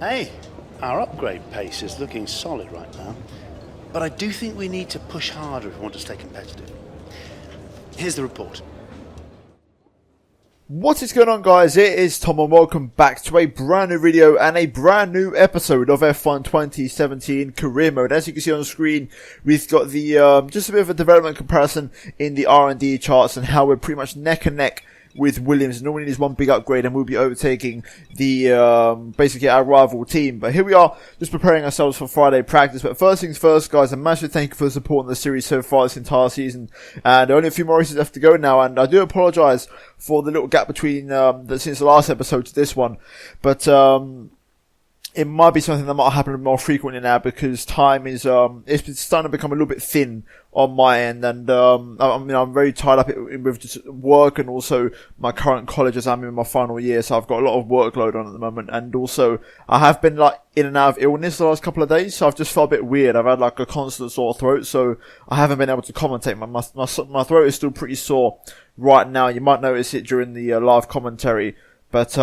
Hey, our upgrade pace is looking solid right now, but I do think we need to push harder if we want to stay competitive. Here's the report. What is going on, guys? It is Tom and welcome back to a brand new video and a brand new episode of F1 2017 career mode. As you can see on the screen, we've got the just a bit of a development comparison in the R&D charts and how we're pretty much neck and neck with Williams. Normally there's one big upgrade and we'll be overtaking the basically our rival team. But here we are, just preparing ourselves for Friday practice. But first things first, guys, a massive thank you for the support in the series so far this entire season. And only a few more races left to go now, and I do apologise for the little gap between since the last episode to this one. But it might be something that might happen more frequently now because time is it's starting to become a little bit thin on my end, and I'm very tied up with just work and also my current college as I'm in my final year, so I've got a lot of workload on at the moment, and also I have been like in and out of illness the last couple of days, so I've just felt a bit weird. I've had like a constant sore throat, so I haven't been able to commentate. My throat is still pretty sore right now. You might notice it during the live commentary, but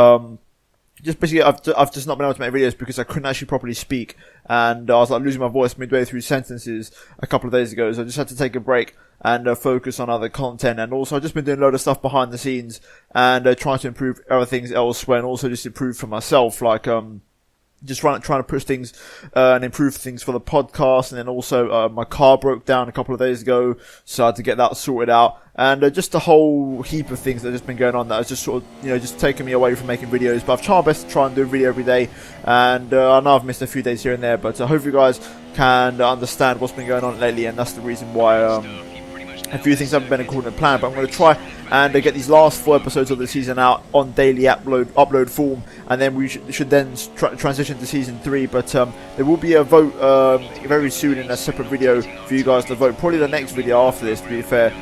just basically, I've just not been able to make videos because I couldn't actually properly speak, and I was like losing my voice midway through sentences a couple of days ago, so I just had to take a break and focus on other content. And also I've just been doing a load of stuff behind the scenes and trying to improve other things elsewhere, and also just improve for myself, like just trying to push things and improve things for the podcast. And then also my car broke down a couple of days ago, so I had to get that sorted out, and just a whole heap of things that have just been going on that has just sort of, just taken me away from making videos. But I've tried my best to try and do a video every day, and I know I've missed a few days here and there, but I hope you guys can understand what's been going on lately, and that's the reason why a few things haven't been according to plan. But I'm going to try and get these last 4 episodes of the season out on daily upload form, and then we should then transition to season 3. But there will be a vote very soon in a separate video for you guys to vote. Probably the next video after this, to be fair,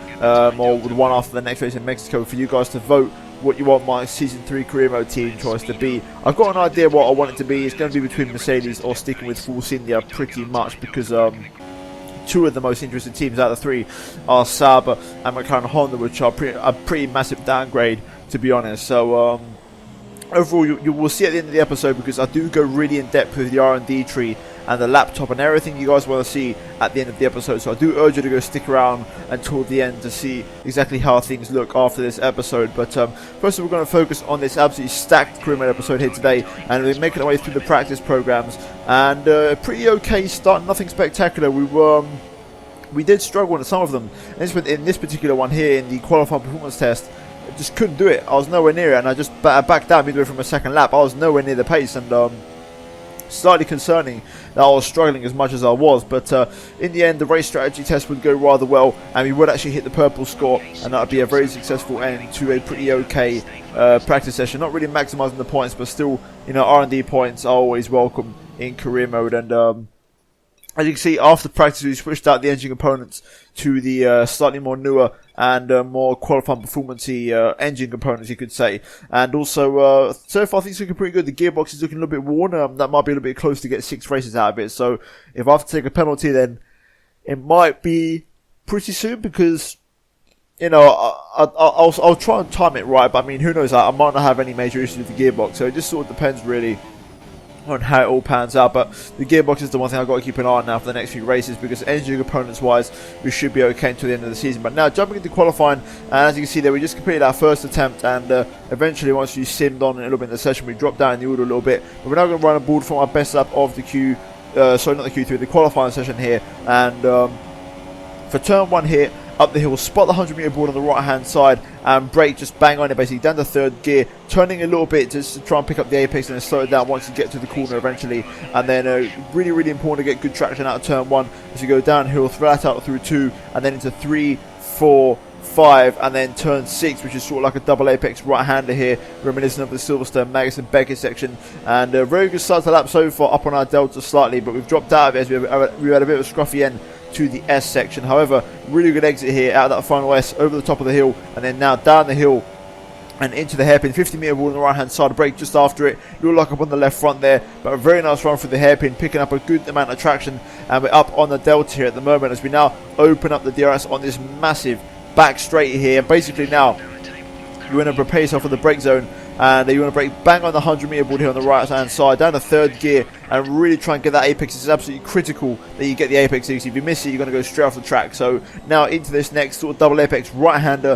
or the one after the next race in Mexico, for you guys to vote what you want my season 3 career mode team choice to be. I've got an idea what I want it to be. It's going to be between Mercedes or sticking with Force India pretty much, because 2 of the most interesting teams out of the 3 are Sauber and McLaren Honda, which are a pretty massive downgrade, to be honest. So overall, you will see at the end of the episode, because I do go really in depth with the R&D tree and the laptop and everything you guys want to see at the end of the episode. So I do urge you to go stick around until the end to see exactly how things look after this episode. But first of all, we're going to focus on this absolutely stacked career mode episode here today, and we're making our way through the practice programs, and pretty okay start, nothing spectacular. We did struggle in some of them. In this particular one here, in the qualifying performance test, I just couldn't do it. I was nowhere near it, and I just backed down midway from a second lap. I was nowhere near the pace, and slightly concerning that I was struggling as much as I was. But in the end, the race strategy test would go rather well, and we would actually hit the purple score, and that would be a very successful end to a pretty okay practice session. Not really maximising the points, but still, R&D points are always welcome in career mode. And as you can see, after practice, we switched out the engine components to the slightly more newer and more qualifying performance-y engine components, you could say. And also, so far things are looking pretty good. The gearbox is looking a little bit worn. That might be a little bit close to get 6 races out of it. So if I have to take a penalty, then it might be pretty soon, because I'll try and time it right. But I mean, who knows? I might not have any major issues with the gearbox. So it just sort of depends really on how it all pans out. But the gearbox is the one thing I've got to keep an eye on now for the next few races, because engine components wise we should be okay until the end of the season. But now jumping into qualifying, and as you can see there, we just completed our first attempt, and eventually once you simmed on a little bit in the session, we dropped down in the order a little bit. But we're now going to run a board from our best lap of the the qualifying session here. And for turn 1 here, up the hill, spot the 100-meter board on the right hand side and brake just bang on it, basically down to 3rd gear, turning a little bit just to try and pick up the apex and then slow it down once you get to the corner eventually. And then really important to get good traction out of turn 1 as you go downhill, throw that out through 2 and then into 3, 4, 5, and then turn 6, which is sort of like a double apex right-hander here, reminiscent of the Silverstone, Magnussen, Beckett section. And a very good start to the lap so far, up on our delta slightly, but we've dropped out of it as we had a bit of a scruffy end to the S section. However, really good exit here out of that final S, over the top of the hill, and then now down the hill and into the hairpin. 50-meter wall on the right hand side, a brake just after it, look like up on the left front there, but a very nice run through the hairpin, picking up a good amount of traction, and we're up on the delta here at the moment as we now open up the DRS on this massive back straight here. Basically now you want to prepare yourself for the brake zone and you want to brake bang on the 100-meter board here on the right hand side, down to third gear, and really try and get that apex. It's absolutely critical that you get the apex easy. If you miss it, you're going to go straight off the track. So now into this next sort of double apex right-hander,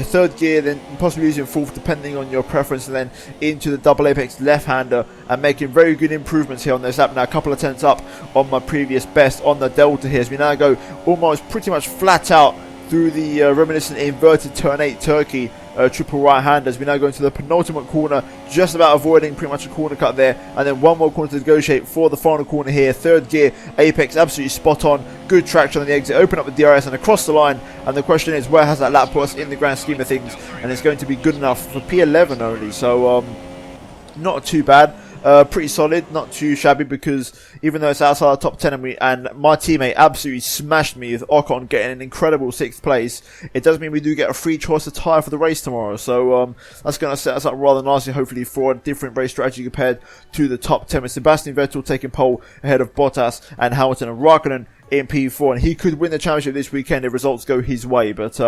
third gear, then possibly using fourth depending on your preference, and then into the double apex left-hander, and making very good improvements here on this lap. Now a couple of tenths up on my previous best on the delta here, as we now go almost pretty much flat out through the reminiscent inverted turn 8 turkey triple right-handers. We now go into the penultimate corner, just about avoiding pretty much a corner cut there, and then one more corner to negotiate for the final corner here. Third gear, apex absolutely spot on, good traction on the exit, open up the DRS and across the line, and the question is, where has that lap put us in the grand scheme of things? And it's going to be good enough for P11 only, so not too bad. Pretty solid, not too shabby, because even though it's outside the top 10 and my teammate absolutely smashed me with Ocon getting an incredible 6th place, it does mean we do get a free choice of tyre for the race tomorrow. So that's going to set us up rather nicely, hopefully, for a different race strategy compared to the top 10, with Sebastian Vettel taking pole ahead of Bottas and Hamilton and Raikkonen in P4, and he could win the championship this weekend if results go his way. But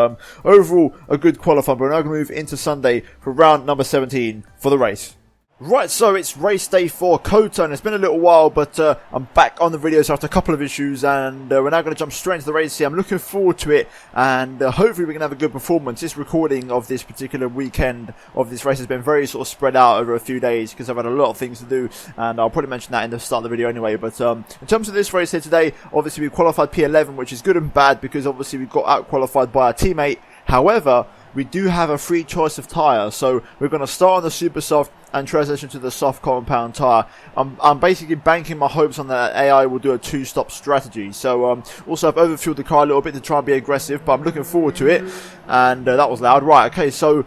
overall, a good qualifying. But we're now going to move into Sunday for round number 17 for the race. Right, so it's race day 4, Kota, and it's been a little while, but I'm back on the videos after a couple of issues, and we're now going to jump straight into the race here. I'm looking forward to it, and hopefully we can have a good performance. This recording of this particular weekend of this race has been very sort of spread out over a few days, because I've had a lot of things to do, and I'll probably mention that in the start of the video anyway. But in terms of this race here today, obviously we qualified P11, which is good and bad, because obviously we got out-qualified by our teammate. However, we do have a free choice of tyre, so we're going to start on the super soft and transition to the soft compound tyre. I'm basically banking my hopes on that AI will do a 2-stop strategy. So also I've overfueled the car a little bit to try and be aggressive, but I'm looking forward to it. And that was loud. Right, okay, so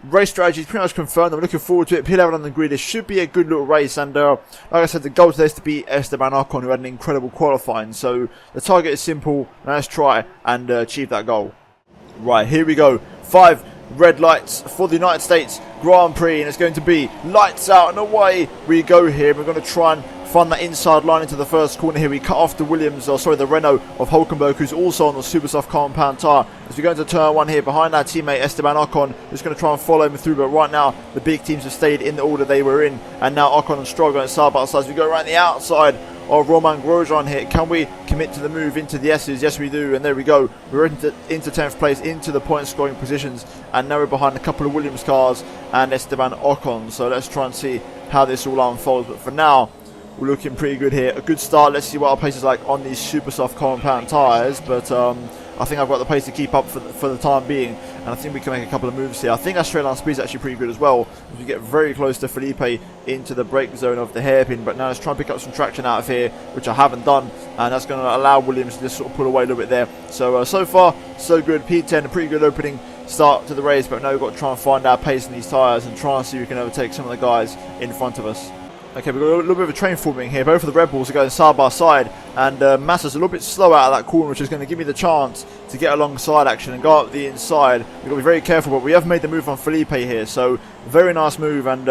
race strategy is pretty much confirmed. I'm looking forward to it. P11 on the grid. It should be a good little race. And like I said, the goal today is to beat Esteban Ocon, who had an incredible qualifying. So the target is simple. Now let's try and achieve that goal. Right, here we go. 5 red lights for the United States Grand Prix, and it's going to be lights out and away we go here. We're going to try and find that inside line into the first corner here. We cut off the the Renault of Hulkenberg, who's also on the super soft compound tyre, as we go into turn 1 here behind our teammate Esteban Ocon, who's going to try and follow him through. But right now the big teams have stayed in the order they were in, and now Ocon and Stroll going side by side as we go around the outside of Romain Grosjean here. Can we commit to the move into the S's? Yes, we do, and there we go. We're into 10th place, into the point scoring positions, and now we're behind a couple of Williams cars and Esteban Ocon. So let's try and see how this all unfolds. But for now, we're looking pretty good here. A good start. Let's see what our pace is like on these super soft compound tyres. But I think I've got the pace to keep up for the time being, and I think we can make a couple of moves here. I think our straight line speed is actually pretty good as well, as we get very close to Felipe into the brake zone of the hairpin. But now let's try and pick up some traction out of here, which I haven't done, and that's going to allow Williams to just sort of pull away a little bit there. So so far so good. P10, a pretty good opening start to the race, but now we've got to try and find our pace in these tyres and try and see if we can overtake some of the guys in front of us. Okay, we've got a little bit of a train forming here. Both of the Red Bulls are going side by side, and Massa's a little bit slow out of that corner, which is going to give me the chance to get alongside action and go up the inside. We've got to be very careful, but we have made the move on Felipe here, so very nice move. And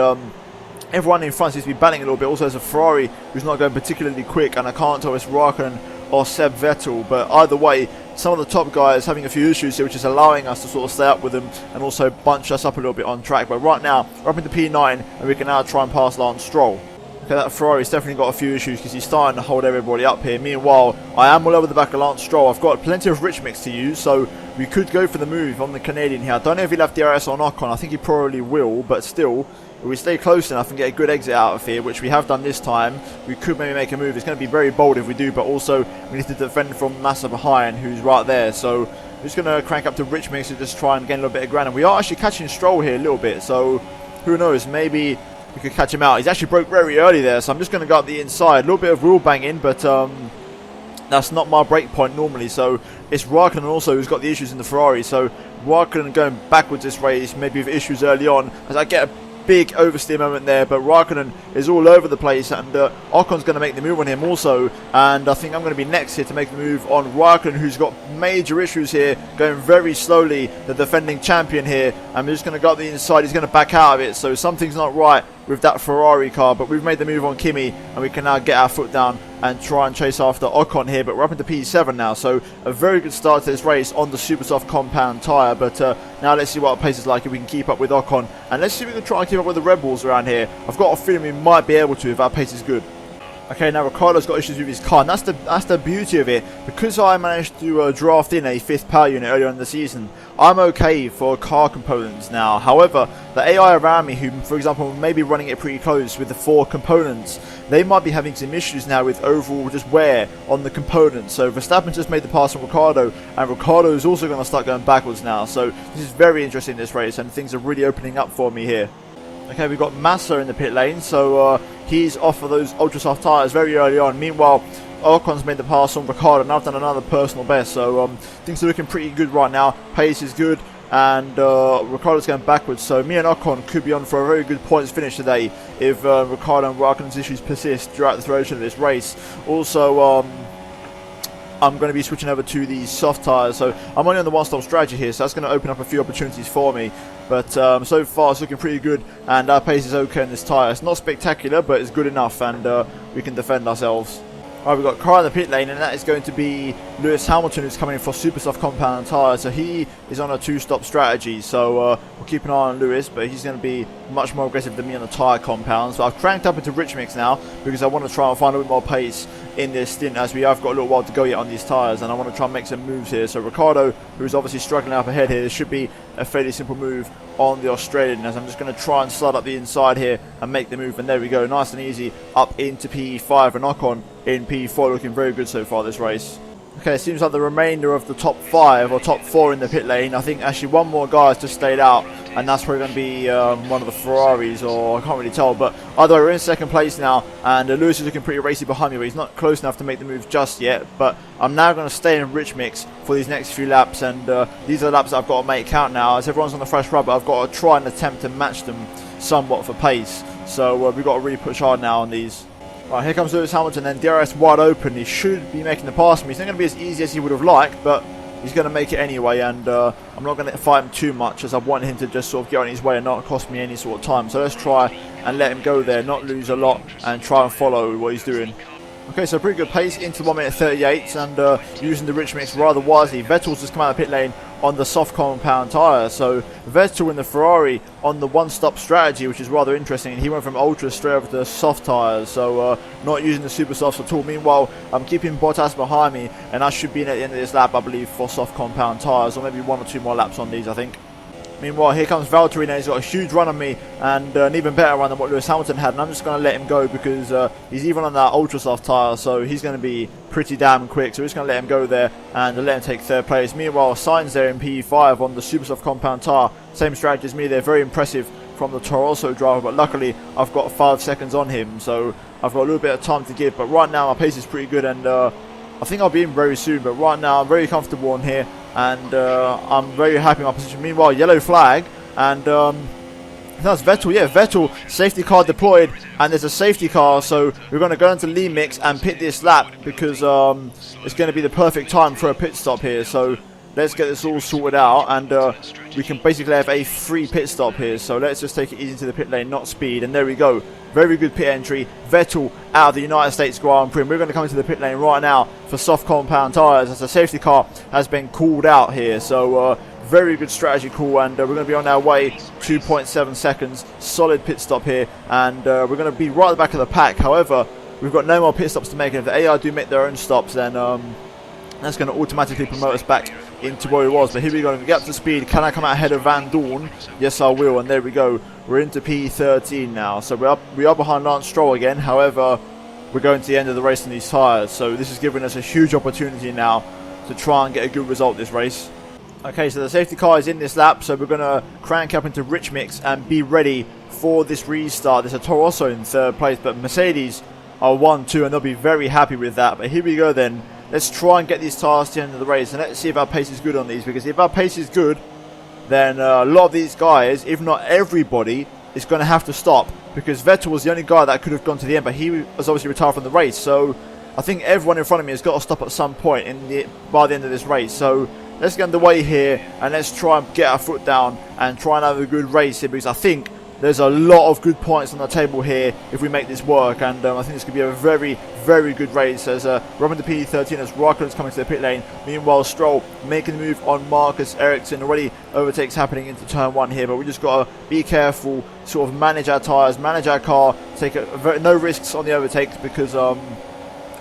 everyone in front seems to be battling a little bit. Also, there's a Ferrari who's not going particularly quick, and I can't tell if it's Raikkonen or Seb Vettel, but either way, some of the top guys having a few issues here, which is allowing us to sort of stay up with them and also bunch us up a little bit on track. But right now, we're up into P9, and we can now try and pass Lance Stroll. Okay, that Ferrari's definitely got a few issues because he's starting to hold everybody up here. Meanwhile, I am all over the back of Lance Stroll. I've got plenty of rich mix to use, so we could go for the move on the Canadian here. I don't know if he'll have DRS on Ocon. I think he probably will, but still, if we stay close enough and get a good exit out of here, which we have done this time, we could maybe make a move. It's going to be very bold if we do, but also we need to defend from Massa behind, who's right there. So we're just going to crank up to rich mix to just try and gain a little bit of ground. And we are actually catching Stroll here a little bit, so who knows, maybe we could catch him out. He's actually broke very early there, so I'm just going to go up the inside. A little bit of wheel banging, but that's not my break point normally. So it's Raikkonen also who's got the issues in the Ferrari. So Raikkonen going backwards this race, maybe with issues early on, as I get a big oversteer moment there, but Raikkonen is all over the place, and Ocon's going to make the move on him also, and I think I'm going to be next here to make the move on Raikkonen, who's got major issues here, going very slowly, the defending champion here. I'm just going to go up the inside. He's going to back out of it, so something's not right with that Ferrari car, but we've made the move on Kimi, and we can now get our foot down and try and chase after Ocon here. But we're up into P7 now, so a very good start to this race on the super soft compound tyre. But now let's see what our pace is like if we can keep up with Ocon, and let's see if we can try and keep up with the Red Bulls around here. I've got a feeling we might be able to if our pace is good. Okay, now Ricciardo's got issues with his car, and that's the beauty of it. Because I managed to draft in a 5th power unit earlier in the season, I'm okay for car components now. However, the AI around me, who, for example, may be running it pretty close with the 4 components, they might be having some issues now with overall just wear on the components. So Verstappen just made the pass on Ricciardo, and Ricciardo is also going to start going backwards now. So this is very interesting, this race, and things are really opening up for me here. Okay, we've got Massa in the pit lane, so he's off of those ultra soft tyres very early on. Meanwhile, Ocon's made the pass on Ricciardo, and I've done another personal best, so things are looking pretty good right now. Pace is good, and Ricciardo's going backwards, so me and Ocon could be on for a very good points finish today if Ricciardo and Raikkonen's issues persist throughout the duration of this race. Also, I'm going to be switching over to the soft tyres, so I'm only on the one-stop strategy here, so that's going to open up a few opportunities for me. But so far it's looking pretty good, and our pace is okay in this tyre. It's not spectacular, but it's good enough, and we can defend ourselves. Alright, we've got a car in the pit lane, and that is going to be Lewis Hamilton, who's coming in for super soft compound tyre. So he is on a 2-stop strategy, so we'll keep an eye on Lewis, but he's going to be much more aggressive than me on the tyre compounds. So I've cranked up into rich mix now, because I want to try and find a bit more pace in this stint, as we have got a little while to go yet on these tyres, and I want to try and make some moves here. So Ricciardo, who's obviously struggling up ahead here, this should be a fairly simple move on the Australian, as I'm just going to try and slide up the inside here and make the move, and there we go, nice and easy up into P5, and Ocon in P4, looking very good so far this race. Okay, it seems like the remainder of the top 5 or top 4 in the pit lane, I think actually one more guy has just stayed out, and that's probably going to be one of the Ferraris, or I can't really tell, but either way, we're in 2nd place now, and Lewis is looking pretty racy behind me, but he's not close enough to make the move just yet. But I'm now going to stay in rich mix for these next few laps, and these are the laps that I've got to make count now, as everyone's on the fresh rubber. I've got to try and attempt to match them somewhat for pace, so we've got to really push hard now on these. Right, here comes Lewis Hamilton, and DRS wide open. He should be making the pass from me. It's not going to be as easy as he would have liked, but he's going to make it anyway, and I'm not going to fight him too much, as I want him to just sort of get on his way and not cost me any sort of time. So let's try and let him go there, not lose a lot, and try and follow what he's doing. Okay, so pretty good pace into 1 minute 38, and using the rich mix rather wisely. Vettel's just come out of the pit lane on the soft compound tyre, so Vettel in the Ferrari on the one-stop strategy, which is rather interesting, and he went from ultra straight over to soft tyres, so not using the super softs at all. Meanwhile, I'm keeping Bottas behind me, and I should be in at the end of this lap, I believe, for soft compound tyres, or maybe 1 or 2 more laps on these, I think. Meanwhile, here comes Valtteri now. He's got a huge run on me, and an even better run than what Lewis Hamilton had, and I'm just going to let him go because he's even on that ultra soft tyre, so he's going to be pretty damn quick. So we're just going to let him go there and let him take 3rd place. Meanwhile, Sainz there in P5 on the super soft compound tyre, same strategy as me. They're very impressive from the Toro Rosso driver, but luckily I've got 5 seconds on him, so I've got a little bit of time to give. But right now my pace is pretty good, and I think I'll be in very soon, but right now I'm very comfortable on here, and I'm very happy with my position. Meanwhile, yellow flag, and that's Vettel. Yeah, Vettel, safety car deployed, and there's a safety car, so we're going to go into lean mix and pit this lap, because it's going to be the perfect time for a pit stop here. So let's get this all sorted out, and we can basically have a free pit stop here. So let's just take it easy to the pit lane, not speed, and there we go. Very good pit entry. Vettel out of the United States Grand Prix. We're going to come into the pit lane right now for soft compound tyres, as the safety car has been called out here. So very good strategy call, and we're going to be on our way. 2.7 seconds, solid pit stop here, and we're going to be right at the back of the pack. However, we've got no more pit stops to make, and if the AI do make their own stops, then that's going to automatically promote us back into where he was. But here we go, get up to speed. Can I come out ahead of Van Dorn? Yes, I will, and there we go. We're into P13 now, so we are behind Lance Stroll again. However, we're going to the end of the race on these tyres, so this is giving us a huge opportunity now to try and get a good result this race. Okay, so the safety car is in this lap, so we're going to crank up into rich mix and be ready for this restart. There's a Toro Rosso in 3rd place, but Mercedes are 1-2, and they'll be very happy with that. But here we go then. Let's try and get these tyres to the end of the race, and let's see if our pace is good on these, because if our pace is good, then a lot of these guys, if not everybody, is going to have to stop, because Vettel was the only guy that could have gone to the end, but he was obviously retired from the race. So I think everyone in front of me has got to stop at some point by the end of this race. So let's get underway here, and let's try and get our foot down and try and have a good race here, because I think there's a lot of good points on the table here if we make this work, and I think this could be a very, very good race as Robin the P13 as Raikkonen's coming to the pit lane. Meanwhile, Stroll making the move on Marcus Ericsson. Already overtakes happening into turn 1 here, but we just got to be careful, sort of manage our tyres, manage our car, take no risks on the overtakes because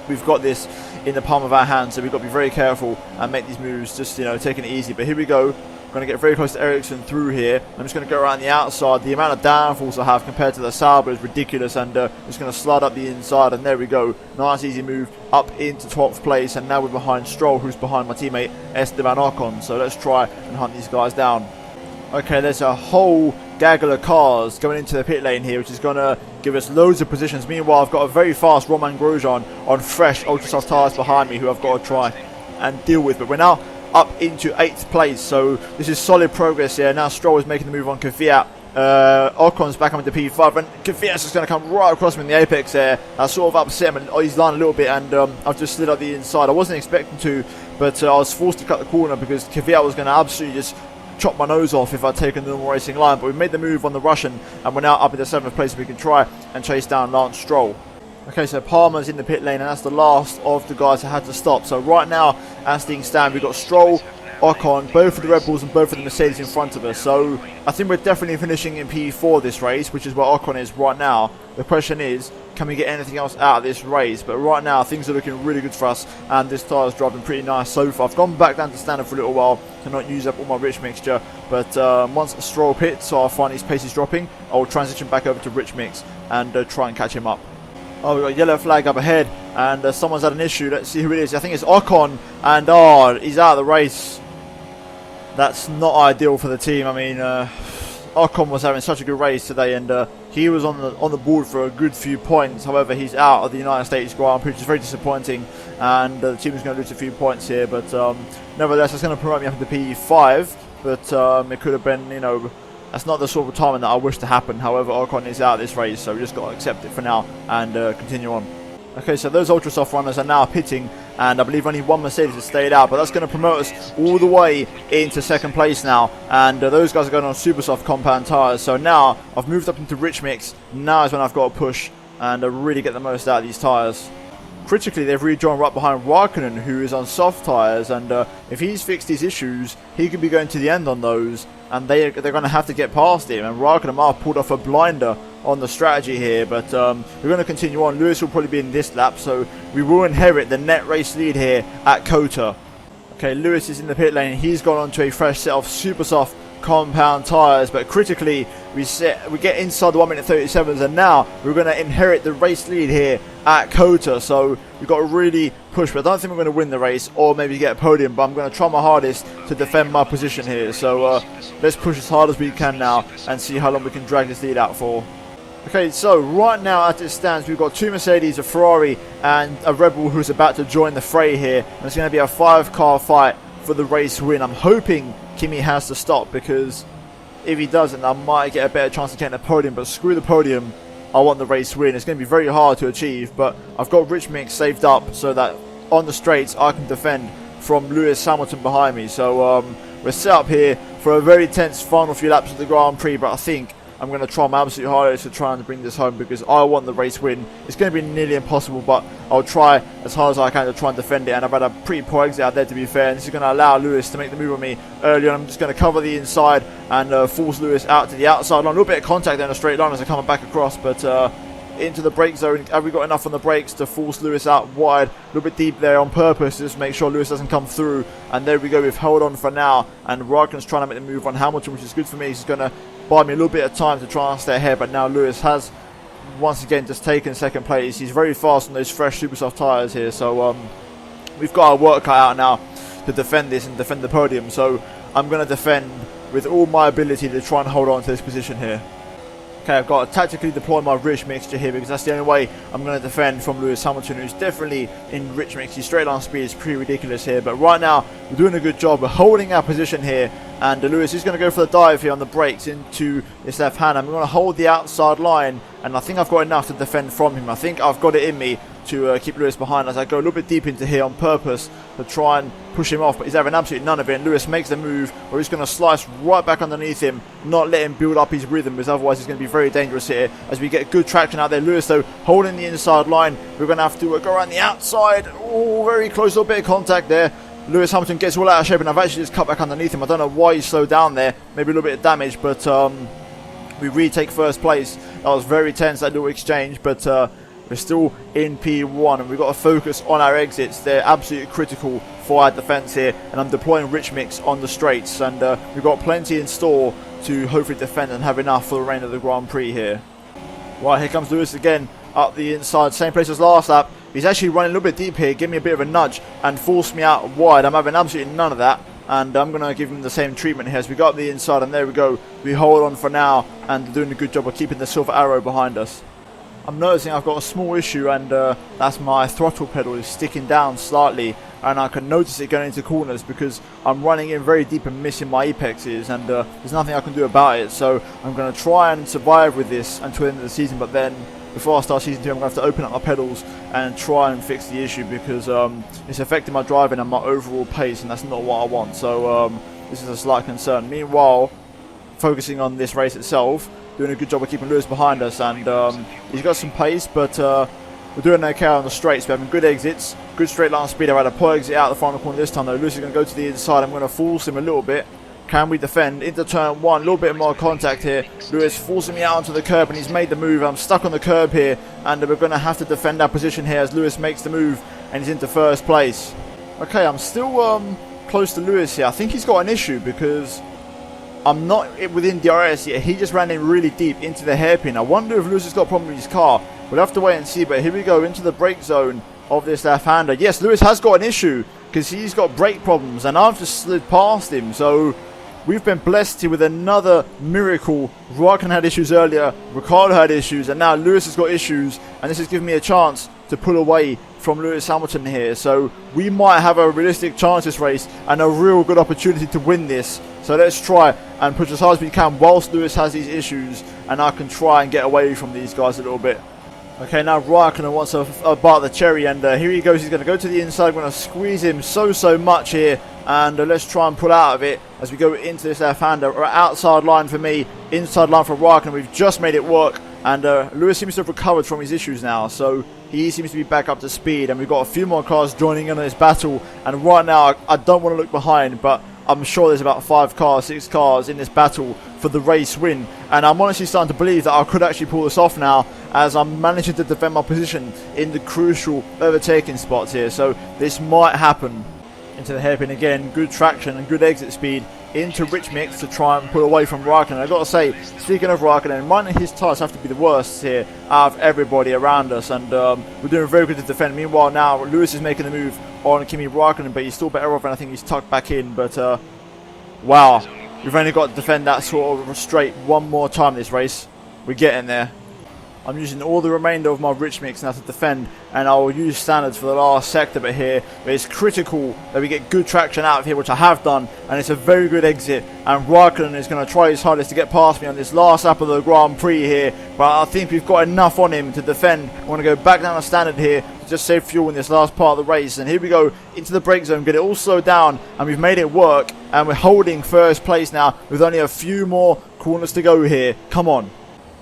we've got this in the palm of our hands, so we've got to be very careful and make these moves, just, you know, taking it easy. But here we go. Going to get very close to Ericsson through here. I'm just going to go around the outside. The amount of downfalls I have compared to the Sauber is ridiculous, and just going to slide up the inside, and there we go. Nice easy move up into 12th place, and now we're behind Stroll, who's behind my teammate Esteban Ocon. So let's try and hunt these guys down. Okay, there's a whole gaggle of cars going into the pit lane here, which is going to give us loads of positions. Meanwhile, I've got a very fast Romain Grosjean on fresh ultra soft tyres behind me, who I've got to try and deal with. But we're now up into 8th place, so this is solid progress here. Now Stroll is making the move on Kvyat. Ocon's back up into P5, and Kvyat's just going to come right across him in the apex there. I sort of upset him, and he's lying a little bit, and I've just slid up the inside. I wasn't expecting to, but I was forced to cut the corner because Kvyat was going to absolutely just chop my nose off if I'd taken the normal racing line. But we made the move on the Russian, and we're now up into 7th place, and we can try and chase down Lance Stroll. Okay, so Palmer's in the pit lane, and that's the last of the guys that had to stop. So right now, as things stand, we've got Stroll, Ocon, both of the Red Bulls and both of the Mercedes in front of us. So I think we're definitely finishing in P4 this race, which is where Ocon is right now. The question is, can we get anything else out of this race? But right now, things are looking really good for us, and this tyre's driving pretty nice so far. I've gone back down to standard for a little while to not use up all my rich mixture, but once Stroll pits, so I find his pace is dropping, I'll transition back over to rich mix and try and catch him up. Oh, we've got a yellow flag up ahead, and someone's had an issue. Let's see who it is. I think it's Ocon, and he's out of the race. That's not ideal for the team. I mean, Ocon was having such a good race today, and he was on the board for a good few points. However, he's out of the United States Grand Prix, which is very disappointing, and the team is going to lose a few points here. But nevertheless, it's going to promote me up to P5, but it could have been, you know, that's not the sort of timing that I wish to happen. However, Ocon is out of this race, so we just got to accept it for now and continue on. Okay, so those ultra soft runners are now pitting, and I believe only one Mercedes has stayed out, but that's going to promote us all the way into 2nd place now, and those guys are going on super soft compound tyres. So now I've moved up into rich mix. Now is when I've got to push and really get the most out of these tyres. Critically, they've rejoined right behind Raikkonen, who is on soft tyres, and if he's fixed his issues, he could be going to the end on those, and they're going to have to get past him. And Raikkonen might have pulled off a blinder on the strategy here, but we're going to continue on. Lewis will probably be in this lap, so we will inherit the net race lead here at Kota. Okay, Lewis is in the pit lane. He's gone on to a fresh set of super soft compound tyres, but critically we get inside the 1 minute 37s, and now we're going to inherit the race lead here at Kota. So we've got to really push, but I don't think we're going to win the race or maybe get a podium, but I'm going to try my hardest to defend my position here. So let's push as hard as we can now and see how long we can drag this lead out for. Okay, so right now as it stands, we've got 2 Mercedes, a Ferrari and a Red Bull who's about to join the fray here, and it's going to be a 5-car fight for the race win. I'm hoping Kimi has to stop, because if he doesn't, I might get a better chance of getting a podium, but screw the podium, I want the race win. It's going to be very hard to achieve, but I've got rich mix saved up so that on the straights I can defend from Lewis Hamilton behind me. So we're set up here for a very tense final few laps of the Grand Prix, but I think I'm going to try my absolute hardest to try and bring this home, because I want the race win. It's going to be nearly impossible, but I'll try as hard as I can to try and defend it. And I've had a pretty poor exit out there, to be fair, and this is going to allow Lewis to make the move on me early on. I'm just going to cover the inside and force Lewis out to the outside line. A little bit of contact there in a straight line as I come back across, but into the brake zone. Have we got enough on the brakes to force Lewis out wide? A little bit deep there on purpose, just make sure Lewis doesn't come through. And there we go, we've held on for now, and Raikkonen's trying to make the move on Hamilton, which is good for me. He's going to buy me a little bit of time to try and stay ahead, but now Lewis has once again just taken 2nd place. He's very fast on those fresh super soft tyres here, so we've got our work cut out now to defend this and defend the podium. So I'm going to defend with all my ability to try and hold on to this position here. Okay, I've got to tactically deploy my rich mixture here, because that's the only way I'm going to defend from Lewis Hamilton, who's definitely in rich mix. His straight line speed is pretty ridiculous here, but right now we're doing a good job. We're holding our position here, And Lewis is going to go for the dive here on the brakes into this left hand. I'm going to hold the outside line, and I think I've got enough to defend from him. I think I've got it in me to keep Lewis behind as I go a little bit deep into here on purpose to try and push him off, but he's having absolutely none of it. And Lewis makes the move where he's going to slice right back underneath him, not let him build up his rhythm, because otherwise he's going to be very dangerous here as we get good traction out there. Lewis though holding the inside line. We're going to have to go around the outside. Oh, very close, little bit of contact there. Lewis Hamilton gets all out of shape, and I've actually just cut back underneath him. I don't know why he slowed down there, maybe a little bit of damage, but we retake first place. That was very tense, that little exchange, but we're still in P1, and we've got to focus on our exits. They're absolutely critical for our defence here, and I'm deploying Rich Mix on the straights, and we've got plenty in store to hopefully defend and have enough for the remainder of the Grand Prix here. Right, here comes Lewis again, up the inside, same place as last lap. He's actually running a little bit deep here, giving me a bit of a nudge and forced me out wide. I'm having absolutely none of that, and I'm going to give him the same treatment here as we go up the inside, and there we go. We hold on for now, and doing a good job of keeping the silver arrow behind us. I'm noticing I've got a small issue, and that's my throttle pedal is sticking down slightly, and I can notice it going into corners because I'm running in very deep and missing my apexes, and there's nothing I can do about it. So I'm going to try and survive with this until the end of the season, but then before I start season 2 I'm going to have to open up my pedals and try and fix the issue, because it's affecting my driving and my overall pace, and that's not what I want. So this is a slight concern. Meanwhile, focusing on this race itself, doing a good job of keeping Lewis behind us, and he's got some pace, but we're doing okay on the straights. We're having good exits, good straight line speed. I had a poor exit out the final corner this time though. Lewis is going to go to the inside. I'm going to force him a little bit. Can we defend into turn 1? A little bit more contact here. Lewis forcing me out onto the curb, and he's made the move. I'm stuck on the curb here, and we're going to have to defend our position here as Lewis makes the move, and he's into first place. Okay, I'm still close to Lewis here. I think he's got an issue because I'm not within DRS yet. He just ran in really deep into the hairpin. I wonder if Lewis has got a problem with his car. We'll have to wait and see, but here we go into the brake zone of this left-hander. Yes, Lewis has got an issue because he's got brake problems, and I've just slid past him. So we've been blessed here with another miracle. Raikkonen had issues earlier, Ricciardo had issues, and now Lewis has got issues, and this has given me a chance to pull away from Lewis Hamilton here. So we might have a realistic chance this race and a real good opportunity to win this. So let's try and push as hard as we can whilst Lewis has these issues, and I can try and get away from these guys a little bit. Okay, now Raikkonen wants a bite of the cherry, and here he goes. He's going to go to the inside. We're going to squeeze him so much here, and let's try and pull out of it as we go into this left-hander. Outside line for me, inside line for Raikkonen. We've just made it work, and Lewis seems to have recovered from his issues now, so he seems to be back up to speed, and we've got a few more cars joining in on this battle. And right now I don't want to look behind, but I'm sure there's about 5 cars, 6 cars in this battle for the race win, and I'm honestly starting to believe that I could actually pull this off now, as I'm managing to defend my position in the crucial overtaking spots here. So this might happen. Into the hairpin again, good traction and good exit speed into Rich Mix to try and pull away from Raikkonen. I've got to say, speaking of Raikkonen, mine and his tyres have to be the worst here out of everybody around us, and we're doing very good to defend. Meanwhile now Lewis is making the move on Kimi Raikkonen, but he's still better off, and I think he's tucked back in. But wow, we've only got to defend that sort of straight one more time this race. We're getting there. I'm using all the remainder of my Rich Mix now to defend, and I will use standards for the last sector bit here. But it's critical that we get good traction out of here, which I have done, and it's a very good exit. And Raikkonen is going to try his hardest to get past me on this last lap of the Grand Prix here, but I think we've got enough on him to defend. I want to go back down the standard here to just save fuel in this last part of the race. And here we go into the brake zone, get it all slowed down, and we've made it work, and we're holding first place now with only a few more corners to go here. Come on.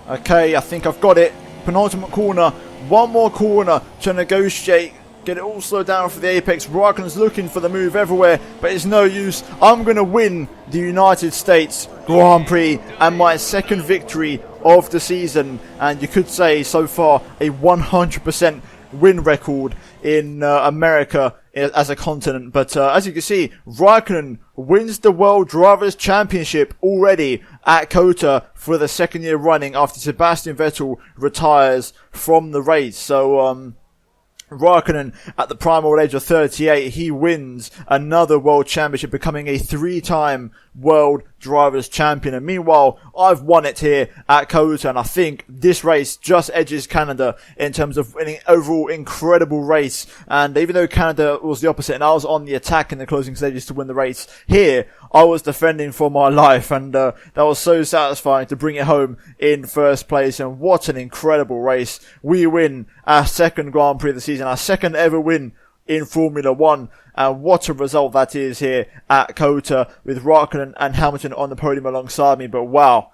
Okay, I think I've got it. Penultimate corner, one more corner to negotiate, get it all slowed down for the apex. Raikkonen's looking for the move everywhere, but it's no use. I'm going to win the United States Grand Prix and my second victory of the season, and you could say so far a 100% win record in America as a continent. But as you can see, Raikkonen wins the World Drivers' Championship already at COTA for the second year running after Sebastian Vettel retires from the race. So Raikkonen, at the prime old age of 38, he wins another World Championship, becoming a 3-time World Drivers' Champion. And meanwhile, I've won it here at Kota, and I think this race just edges Canada in terms of an overall incredible race. And even though Canada was the opposite and I was on the attack in the closing stages to win the race, here I was defending for my life, and that was so satisfying to bring it home in first place. And what an incredible race. We win our second Grand Prix of the season, our second ever win in Formula 1, and what a result that is here at Kota, with Raikkonen and Hamilton on the podium alongside me. But wow,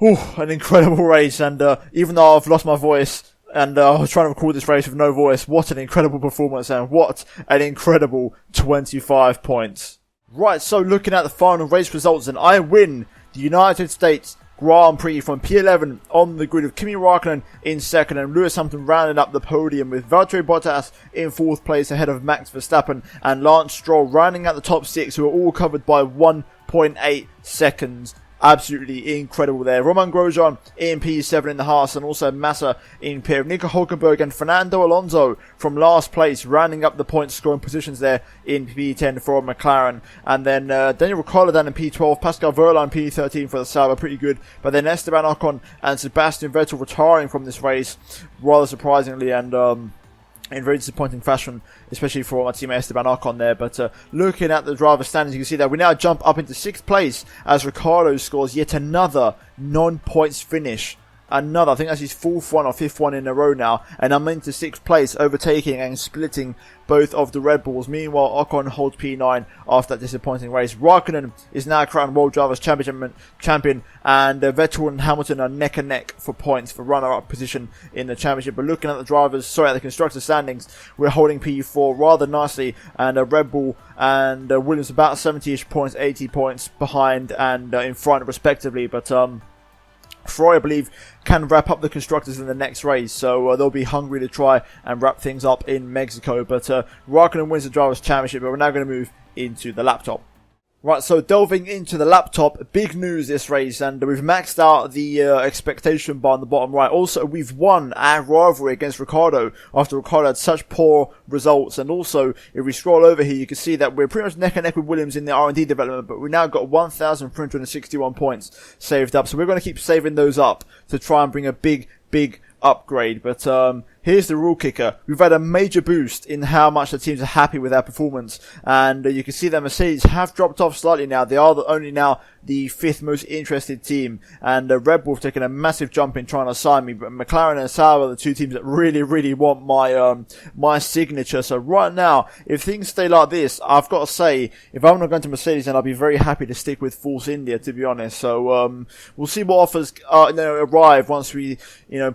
an incredible race. And even though I've lost my voice and I was trying to record this race with no voice, what an incredible performance, and what an incredible 25 points. Right, so looking at the final race results, and I win the United States Grand Prix from P11 on the grid, with Kimi Raikkonen in second and Lewis Hamilton rounding up the podium, with Valtteri Bottas in fourth place ahead of Max Verstappen and Lance Stroll rounding out the top six, who are all covered by 1.8 seconds. Absolutely incredible there. Romain Grosjean in P7 in the Haas, and also Massa in P. Nico Hulkenberg and Fernando Alonso from last place, rounding up the point scoring positions there in P10 for McLaren. And then Daniel Ricciardo down in P12, Pascal Wehrlein P13 for the Sauber, pretty good. But then Esteban Ocon and Sebastian Vettel retiring from this race, rather surprisingly, and in very disappointing fashion, especially for my teammate Esteban Ocon there. But looking at the driver standings, you can see that we now jump up into 6th place as Ricciardo scores yet another non-points finish. I think that's his 4th one or 5th one in a row now, and I'm into 6th place, overtaking and splitting both of the Red Bulls. Meanwhile, Ocon holds P9 after that disappointing race. Raikkonen is now crowned World Drivers' Champion, and Vettel and Hamilton are neck and neck for points for runner-up position in the championship. But looking at the constructor standings, we're holding P4 rather nicely, and Red Bull and Williams about 70-ish points, 80 points behind and in front respectively. But Ferrari, I believe, can wrap up the constructors in the next race, so they'll be hungry to try and wrap things up in Mexico. But Raikkonen wins the Drivers' Championship, but we're now going to move into the laptop. Right, so delving into the laptop, big news this race, and we've maxed out the expectation bar on the bottom right. Also, we've won our rivalry against Ricciardo after Ricciardo had such poor results. And also, if we scroll over here, you can see that we're pretty much neck and neck with Williams in the R&D development, but we've now got 1,361 points saved up. So we're going to keep saving those up to try and bring a big upgrade. But here's the rule kicker. We've had a major boost in how much the teams are happy with our performance, and you can see that Mercedes have dropped off slightly now. They are only now the 5th most interested team, and Red Bull have taken a massive jump in trying to sign me, but McLaren and Sauber are the two teams that really want my signature. So right now, if things stay like this, I've got to say, if I'm not going to Mercedes, then I'll be very happy to stick with Force India, to be honest. So we'll see what offers arrive once we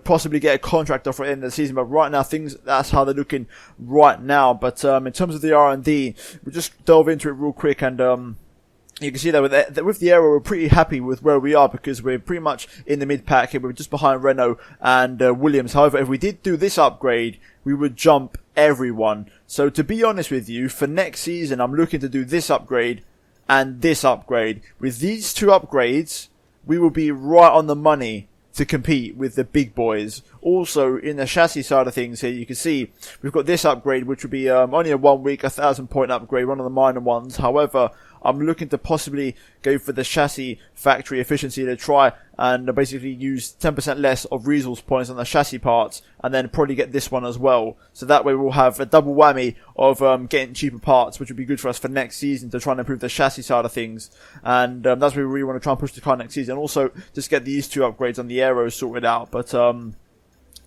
possibly get a contract offer at the end of the season. But right now, that's how they're looking right now. But in terms of the R&D, we'll just delve into it real quick, and you can see that with the aero, we're pretty happy with where we are, because we're pretty much in the mid-pack here. We're just behind Renault and Williams. However, if we did do this upgrade, we would jump everyone. So to be honest with you, for next season, I'm looking to do this upgrade and this upgrade. With these two upgrades, we will be right on the money to compete with the big boys. Also, in the chassis side of things here, you can see we've got this upgrade, which would be only a 1 week, 1,000 point upgrade, one of the minor ones. However, I'm looking to possibly go for the chassis factory efficiency to try and basically use 10% less of resource points on the chassis parts, and then probably get this one as well. So that way we'll have a double whammy of getting cheaper parts, which would be good for us for next season to try and improve the chassis side of things. And that's where we really want to try and push the car next season. Also, just get these two upgrades on the aero sorted out. But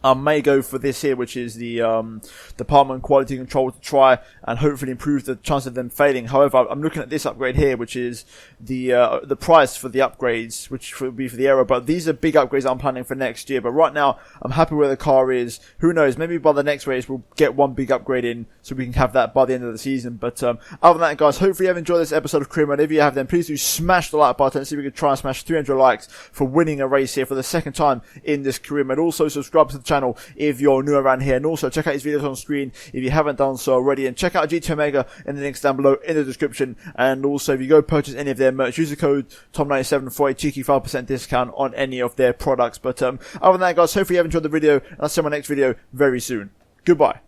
I may go for this here, which is the Department Quality Control, to try and hopefully improve the chance of them failing. However, I'm looking at this upgrade here, which is the price for the upgrades, which would be for the aero. But these are big upgrades I'm planning for next year. But right now, I'm happy where the car is. Who knows? Maybe by the next race, we'll get one big upgrade in, so we can have that by the end of the season. But other than that, guys, hopefully you have enjoyed this episode of Career Mode. If you have, then please do smash the like button. See if we can try and smash 300 likes for winning a race here for the second time in this Career Mode. Also, subscribe to the channel if you're new around here, and also check out his videos on screen if you haven't done so already, and check out GT Omega in the links down below in the description. And also, if you go purchase any of their merch, use the code TOM97 for a cheeky 5% discount on any of their products. But other than that, guys, hopefully you have enjoyed the video, and I'll see you in my next video very soon. Goodbye.